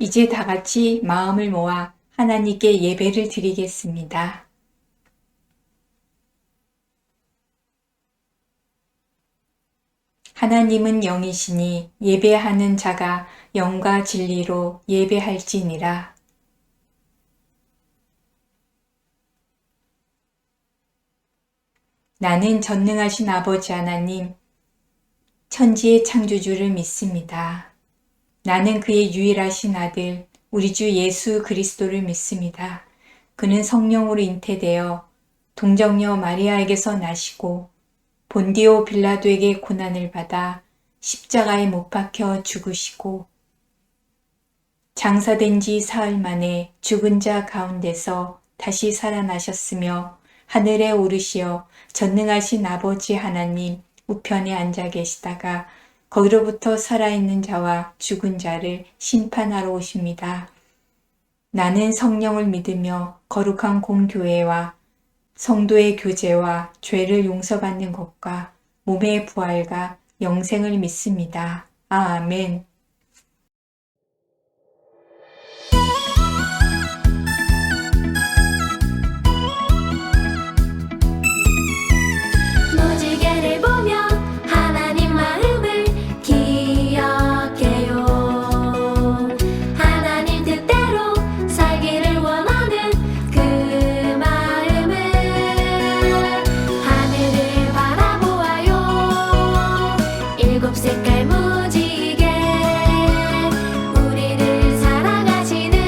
이제 다 같이 마음을 모아 하나님께 예배를 드리겠습니다. 하나님은 영이시니 예배하는 자가 영과 진리로 예배할지니라. 나는 전능하신 아버지 하나님, 천지의 창조주를 믿습니다. 나는 그의 유일하신 아들, 우리 주 예수 그리스도를 믿습니다. 그는 성령으로 잉태되어 동정녀 마리아에게서 나시고 본디오 빌라도에게 고난을 받아 십자가에 못 박혀 죽으시고 장사된 지 사흘 만에 죽은 자 가운데서 다시 살아나셨으며 하늘에 오르시어 전능하신 아버지 하나님 우편에 앉아 계시다가 거기로부터 살아있는 자와 죽은 자를 심판하러 오십니다. 나는 성령을 믿으며 거룩한 공교회와 성도의 교제와 죄를 용서받는 것과 몸의 부활과 영생을 믿습니다. 아멘. 무지개를 보며 하나님 마음을 기억해요. 하나님 뜻대로 살기를 원하는 그 마음을 하늘을 바라보아요. 일곱 색깔 무지개 우리를 사랑하시는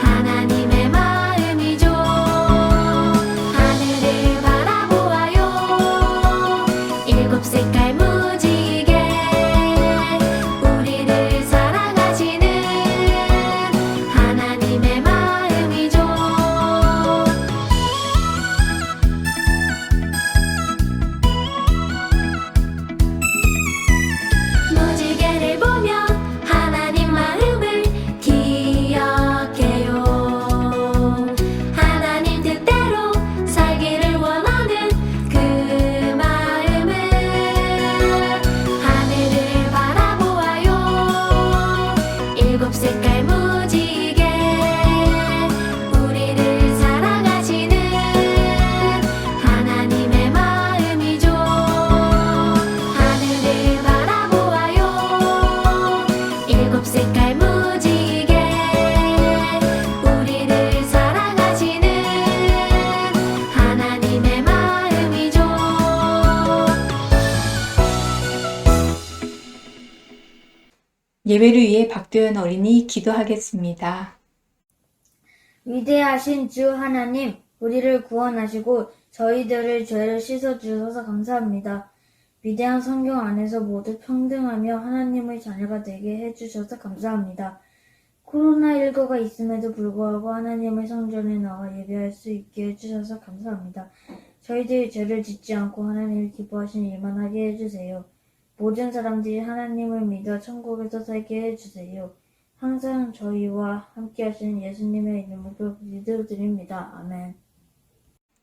하나님의 마음이죠. 하늘을 바라보아요. 일곱 색깔 무지개 우리를 사랑하시는 하나님의 마음이죠. 무지개를 보며 하나님 마음을 기억해요. 하나님 뜻대로 살기를 원하는 그 마음을 하늘을 바라보아요. 일곱 색깔 무지개 우리를 사랑하시는 하나님의 마음이죠. 하늘을 바라보아요. 일곱 색깔 무지개 우리를 사랑하시는 하나님의 마음이죠. 예배를 위해 박도연 어린이 기도하겠습니다. 위대하신 주 하나님, 우리를 구원하시고 저희들의 죄를 씻어주셔서 감사합니다. 위대한 성경 안에서 모두 평등하며 하나님의 자녀가 되게 해주셔서 감사합니다. 코로나19가 있음에도 불구하고 하나님의 성전에 나와 예배할 수 있게 해주셔서 감사합니다. 저희들이 죄를 짓지 않고 하나님을 기뻐하시는 일만 하게 해주세요. 모든 사람들이 하나님을 믿어 천국에서 살게 해주세요. 항상 저희와 함께 하시는 예수님의 이름으로 기도드립니다. 아멘.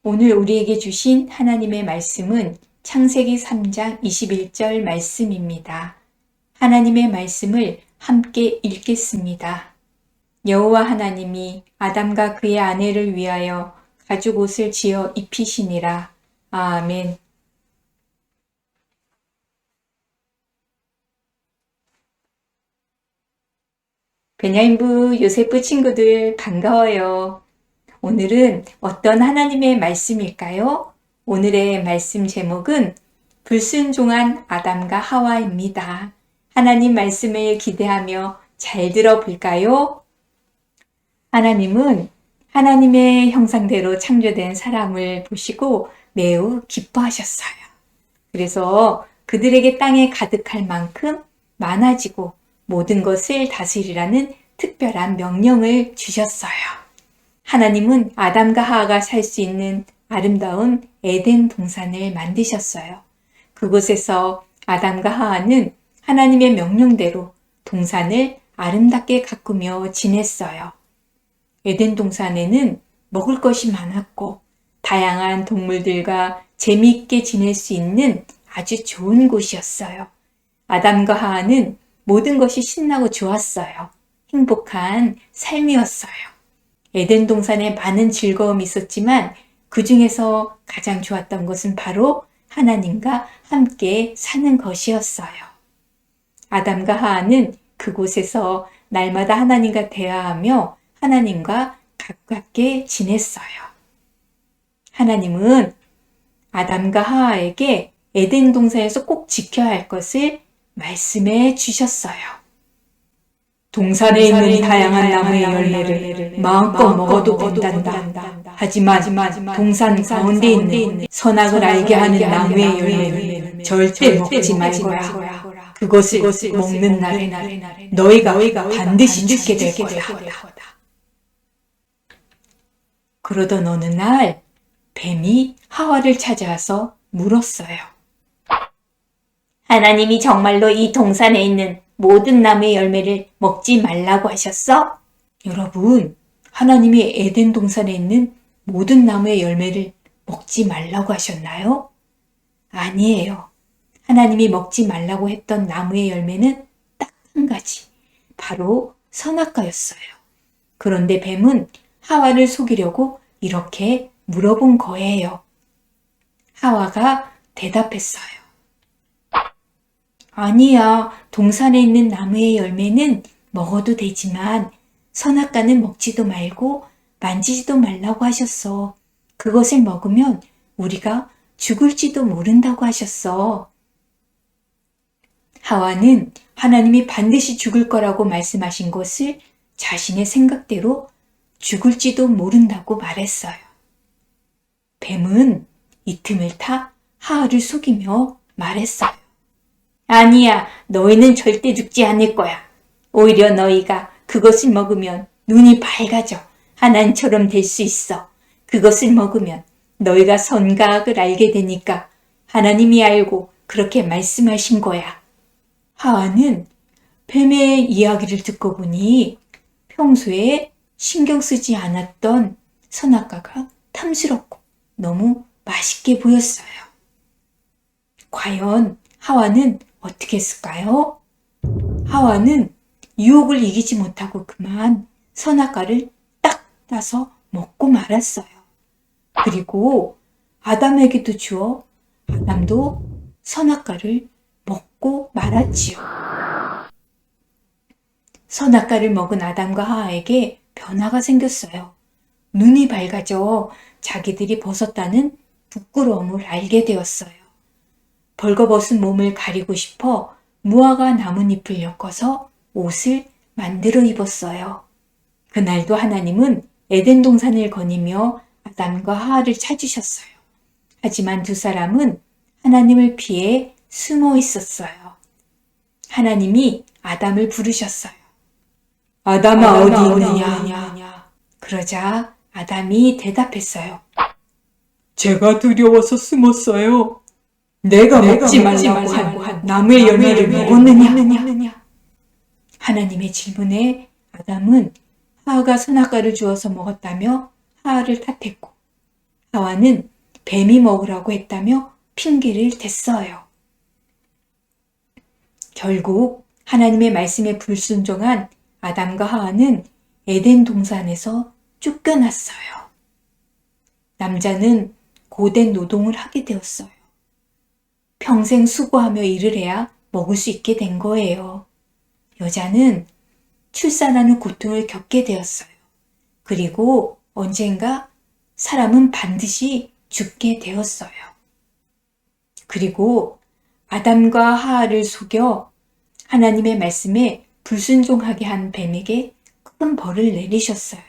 오늘 우리에게 주신 하나님의 말씀은 창세기 3장 21절 말씀입니다. 하나님의 말씀을 함께 읽겠습니다. 여호와 하나님이 아담과 그의 아내를 위하여 가죽 옷을 지어 입히시니라. 아멘. 베냐민부 요세프 친구들 반가워요. 오늘은 어떤 하나님의 말씀일까요? 오늘의 말씀 제목은 불순종한 아담과 하와입니다. 하나님 말씀을 기대하며 잘 들어볼까요? 하나님은 하나님의 형상대로 창조된 사람을 보시고 매우 기뻐하셨어요. 그래서 그들에게 땅에 가득할 만큼 많아지고 모든 것을 다스리라는 특별한 명령을 주셨어요. 하나님은 아담과 하와가 살 수 있는 아름다운 에덴 동산을 만드셨어요. 그곳에서 아담과 하와는 하나님의 명령대로 동산을 아름답게 가꾸며 지냈어요. 에덴 동산에는 먹을 것이 많았고 다양한 동물들과 재미있게 지낼 수 있는 아주 좋은 곳이었어요. 아담과 하와는 모든 것이 신나고 좋았어요. 행복한 삶이었어요. 에덴 동산에 많은 즐거움이 있었지만 그 중에서 가장 좋았던 것은 바로 하나님과 함께 사는 것이었어요. 아담과 하와는 그곳에서 날마다 하나님과 대화하며 하나님과 가깝게 지냈어요. 하나님은 아담과 하와에게 에덴 동산에서 꼭 지켜야 할 것을 말씀해 주셨어요. 동산에 있는 다양한 나무의 열매를 마음껏 먹어도 된단다. 하지만 동산 가운데 있는 선악을 알게 하는 나무의 열매를 절대 먹지 말거라. 그것을 먹는 날에 너희가 반드시 죽게 될 거다. 그러던 어느 날 뱀이 하와를 찾아와서 물었어요. 하나님이 정말로 이 동산에 있는 모든 나무의 열매를 먹지 말라고 하셨어? 여러분, 하나님이 에덴 동산에 있는 모든 나무의 열매를 먹지 말라고 하셨나요? 아니에요. 하나님이 먹지 말라고 했던 나무의 열매는 딱 한 가지, 바로 선악과였어요. 그런데 뱀은 하와를 속이려고 이렇게 물어본 거예요. 하와가 대답했어요. 아니야, 동산에 있는 나무의 열매는 먹어도 되지만 선악과는 먹지도 말고 만지지도 말라고 하셨어. 그것을 먹으면 우리가 죽을지도 모른다고 하셨어. 하와는 하나님이 반드시 죽을 거라고 말씀하신 것을 자신의 생각대로 죽을지도 모른다고 말했어요. 뱀은 이 틈을 타 하와를 속이며 말했어요. 아니야, 너희는 절대 죽지 않을 거야. 오히려 너희가 그것을 먹으면 눈이 밝아져 하나님처럼 될 수 있어. 그것을 먹으면 너희가 선과 악을 알게 되니까 하나님이 알고 그렇게 말씀하신 거야. 하와는 뱀의 이야기를 듣고 보니 평소에 신경 쓰지 않았던 선악과가 탐스럽고 너무 맛있게 보였어요. 과연 하와는 어떻게 했을까요? 하와는 유혹을 이기지 못하고 그만 선악과를 딱 따서 먹고 말았어요. 그리고 아담에게도 주어 아담도 선악과를 먹고 말았지요. 선악과를 먹은 아담과 하와에게 변화가 생겼어요. 눈이 밝아져 자기들이 벗었다는 부끄러움을 알게 되었어요. 벌거벗은 몸을 가리고 싶어 무화과 나뭇잎을 엮어서 옷을 만들어 입었어요. 그날도 하나님은 에덴 동산을 거니며 아담과 하와를 찾으셨어요. 하지만 두 사람은 하나님을 피해 숨어 있었어요. 하나님이 아담을 부르셨어요. 아담아, 어디 있느냐? 그러자 아담이 대답했어요. 제가 두려워서 숨었어요. 내가 먹지 말라고 한 나무의 열매를 먹었느냐? 하나님의 질문에 아담은 하와가 선악과를 주어서 먹었다며 하와를 탓했고 하와는 뱀이 먹으라고 했다며 핑계를 댔어요. 결국 하나님의 말씀에 불순종한 아담과 하와는 에덴 동산에서 쫓겨났어요. 남자는 고된 노동을 하게 되었어요. 평생 수고하며 일을 해야 먹을 수 있게 된 거예요. 여자는 출산하는 고통을 겪게 되었어요. 그리고 언젠가 사람은 반드시 죽게 되었어요. 그리고 아담과 하와를 속여 하나님의 말씀에 불순종하게 한 뱀에게 큰 벌을 내리셨어요.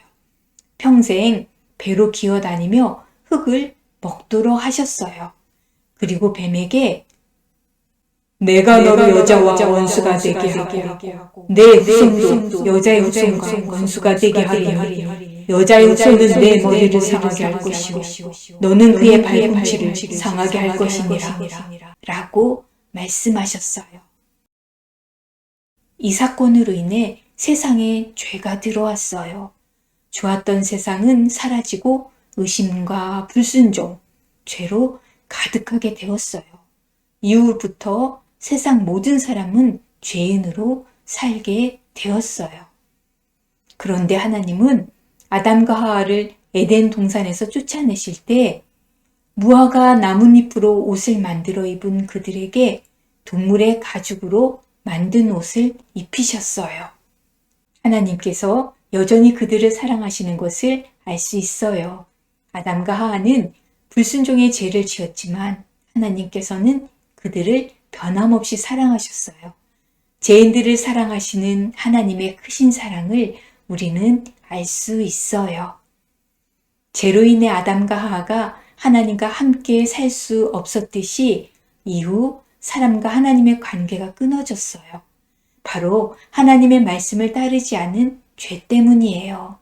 평생 배로 기어다니며 흙을 먹도록 하셨어요. 그리고 뱀에게 내가 너를 여자와 원수가 되게 하고 내 후손도 여자의 후손과 원수가 되게 하리니 여자의 후손은 내 머리를 상하게 할 것이요 너는 그의 발꿈치를 상하게 할 것이니라 라고 말씀하셨어요. 이 사건으로 인해 세상에 죄가 들어왔어요. 좋았던 세상은 사라지고 의심과 불순종, 죄로 가득하게 되었어요. 이후부터 세상 모든 사람은 죄인으로 살게 되었어요. 그런데 하나님은 아담과 하와를 에덴 동산에서 쫓아내실 때 무화과 나뭇잎으로 옷을 만들어 입은 그들에게 동물의 가죽으로 만든 옷을 입히셨어요. 하나님께서 여전히 그들을 사랑하시는 것을 알 수 있어요. 아담과 하와는 불순종의 죄를 지었지만 하나님께서는 그들을 변함없이 사랑하셨어요. 죄인들을 사랑하시는 하나님의 크신 사랑을 우리는 알 수 있어요. 죄로 인해 아담과 하와가 하나님과 함께 살 수 없었듯이 이후 사람과 하나님의 관계가 끊어졌어요. 바로 하나님의 말씀을 따르지 않은 죄 때문이에요.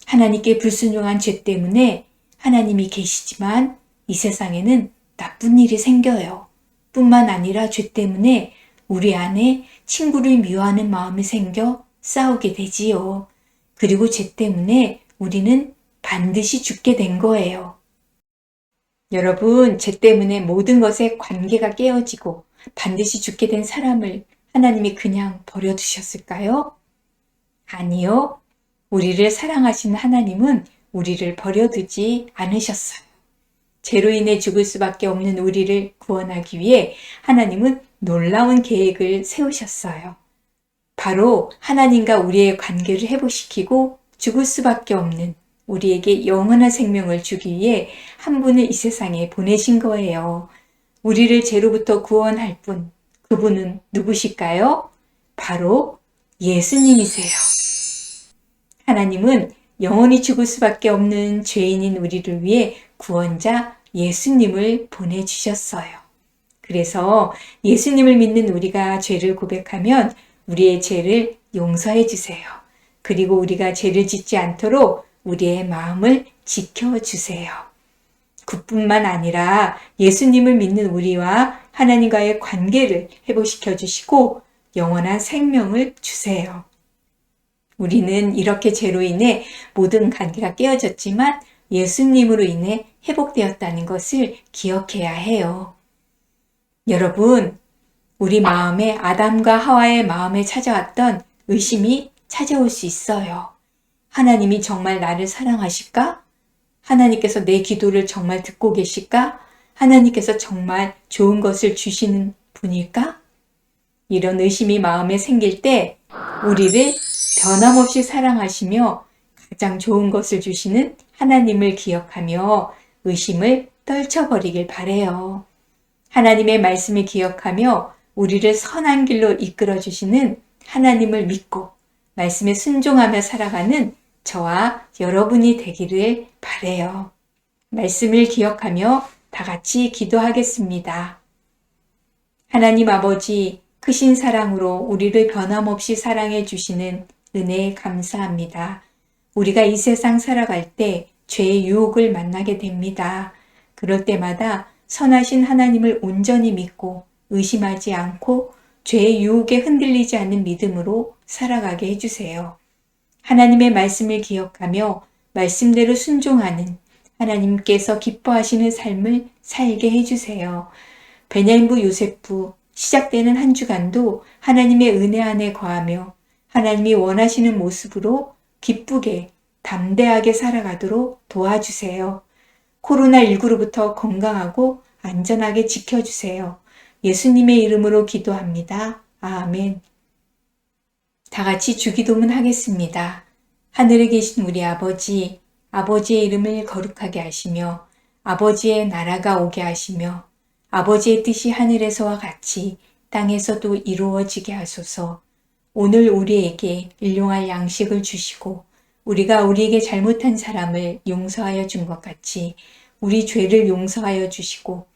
하나님께 불순종한 죄 때문에 하나님이 계시지만 이 세상에는 나쁜 일이 생겨요. 뿐만 아니라 죄 때문에 우리 안에 친구를 미워하는 마음이 생겨 싸우게 되지요. 그리고 죄 때문에 우리는 반드시 죽게 된 거예요. 여러분, 죄 때문에 모든 것에 관계가 깨어지고 반드시 죽게 된 사람을 하나님이 그냥 버려두셨을까요? 아니요. 우리를 사랑하시는 하나님은 우리를 버려두지 않으셨어요. 죄로 인해 죽을 수밖에 없는 우리를 구원하기 위해 하나님은 놀라운 계획을 세우셨어요. 바로 하나님과 우리의 관계를 회복시키고 죽을 수밖에 없는 우리에게 영원한 생명을 주기 위해 한 분을 이 세상에 보내신 거예요. 우리를 죄로부터 구원할 분, 그분은 누구실까요? 바로 예수님이세요. 하나님은 영원히 죽을 수밖에 없는 죄인인 우리를 위해 구원자 예수님을 보내주셨어요. 그래서 예수님을 믿는 우리가 죄를 고백하면 우리의 죄를 용서해 주세요. 그리고 우리가 죄를 짓지 않도록 우리의 마음을 지켜주세요. 그뿐만 아니라 예수님을 믿는 우리와 하나님과의 관계를 회복시켜 주시고 영원한 생명을 주세요. 우리는 이렇게 죄로 인해 모든 관계가 깨어졌지만 예수님으로 인해 회복되었다는 것을 기억해야 해요. 여러분, 우리 마음에 아담과 하와의 마음에 찾아왔던 의심이 찾아올 수 있어요. 하나님이 정말 나를 사랑하실까? 하나님께서 내 기도를 정말 듣고 계실까? 하나님께서 정말 좋은 것을 주시는 분일까? 이런 의심이 마음에 생길 때 우리를 변함없이 사랑하시며 가장 좋은 것을 주시는 하나님을 기억하며 의심을 떨쳐버리길 바래요. 하나님의 말씀을 기억하며 우리를 선한 길로 이끌어 주시는 하나님을 믿고 말씀에 순종하며 살아가는 저와 여러분이 되기를 바래요. 말씀을 기억하며 다 같이 기도하겠습니다. 하나님 아버지, 크신 사랑으로 우리를 변함없이 사랑해 주시는 은혜에 감사합니다. 우리가 이 세상 살아갈 때 죄의 유혹을 만나게 됩니다. 그럴 때마다 선하신 하나님을 온전히 믿고 의심하지 않고 죄의 유혹에 흔들리지 않는 믿음으로 살아가게 해주세요. 하나님의 말씀을 기억하며 말씀대로 순종하는 하나님께서 기뻐하시는 삶을 살게 해주세요. 베냐민부 요셉부 시작되는 한 주간도 하나님의 은혜 안에 거하며 하나님이 원하시는 모습으로 기쁘게 담대하게 살아가도록 도와주세요. 코로나19로부터 건강하고 안전하게 지켜주세요. 예수님의 이름으로 기도합니다. 아멘. 다 같이 주기도문 하겠습니다. 하늘에 계신 우리 아버지, 아버지의 이름을 거룩하게 하시며 아버지의 나라가 오게 하시며 아버지의 뜻이 하늘에서와 같이 땅에서도 이루어지게 하소서. 오늘 우리에게 일용할 양식을 주시고 우리가 우리에게 잘못한 사람을 용서하여 준 것 같이 우리 죄를 용서하여 주시고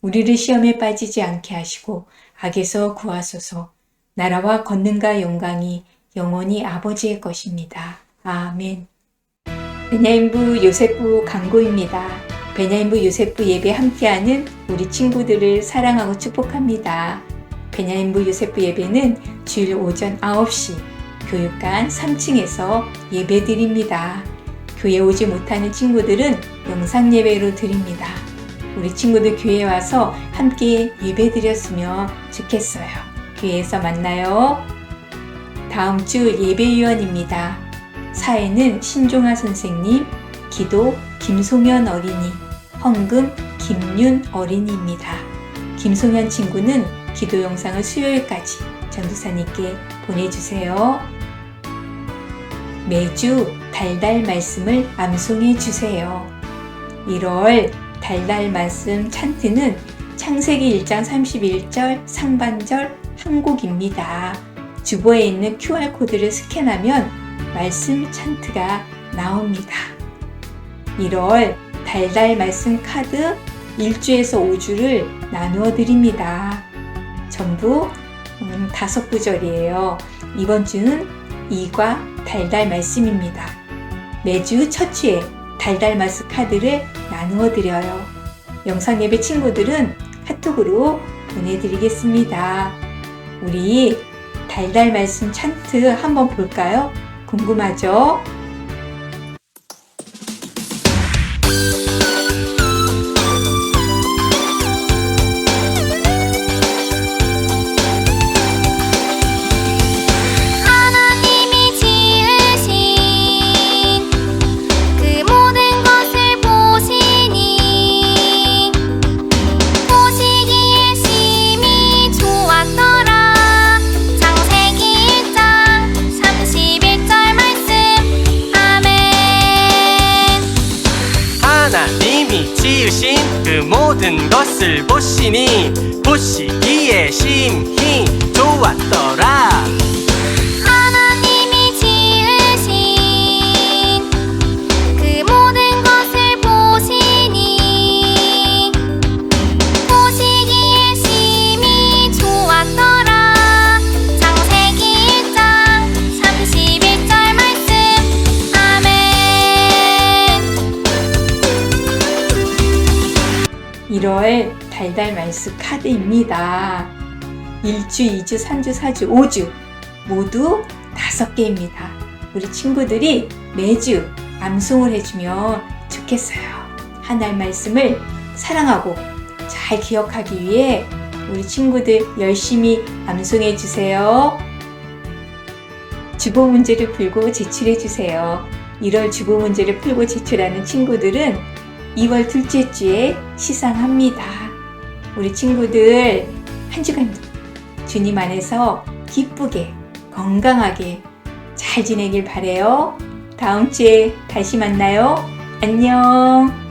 우리를 시험에 빠지지 않게 하시고 악에서 구하소서. 나라와 권능과 영광이 영원히 아버지의 것입니다. 아멘. 베냐민부 요셉부 강고입니다. 베냐민부 요셉부 예배 함께하는 우리 친구들을 사랑하고 축복합니다. 베냐민부 요셉부 예배는 주일 오전 9시 교육관 3층에서 예배드립니다. 교회 오지 못하는 친구들은 영상 예배로 드립니다. 우리 친구들 교회에 와서 함께 예배드렸으면 좋겠어요. 교회에서 만나요. 다음 주 예배위원입니다. 사회는 신종아 선생님, 기도 김송현 어린이, 헌금 김윤 어린이입니다. 김송현 친구는 기도 영상을 수요일까지 전도사님께 보내주세요. 매주 달달 말씀을 암송해 주세요. 1월 달달 말씀 찬트는 창세기 1장 31절 상반절 한 곡입니다. 주보에 있는 QR코드를 스캔하면 말씀 찬트가 나옵니다. 1월 달달 말씀 카드 1주에서 5주를 나누어 드립니다. 전부 5구절이에요. 이번 주는 2과 달달 말씀입니다. 매주 첫 주에 달달 말씀 카드를 나누어 드려요. 영상 예배 친구들은 카톡으로 보내드리겠습니다. 우리 달달 말씀 찬트 한번 볼까요? 궁금하죠? 하나님이 지으신 그 모든 것을 보시니 보시기에 심히 좋았더라. 창세기 1장 31절 말씀. 아멘. 하나님이 지으신 그 모든 것을 보시니 보시기에 심히 좋았더라. 하나님이 지으신 그 모든 것을 보시니 보시기에 심히 좋았더라. 창세기 1장 31절 말씀. 아멘. 1월 달달 말씀 카드입니다. 1주, 2주, 3주, 4주, 5주 모두 5개입니다. 우리 친구들이 매주 암송을 해주면 좋겠어요. 하나님 말씀을 사랑하고 잘 기억하기 위해 우리 친구들 열심히 암송해 주세요. 주보 문제를 풀고 제출해 주세요. 1월 주보 문제를 풀고 제출하는 친구들은 2월 둘째 주에 시상합니다. 우리 친구들 한 주간도 주님 안에서 기쁘게 건강하게 잘 지내길 바래요. 다음 주에 다시 만나요. 안녕.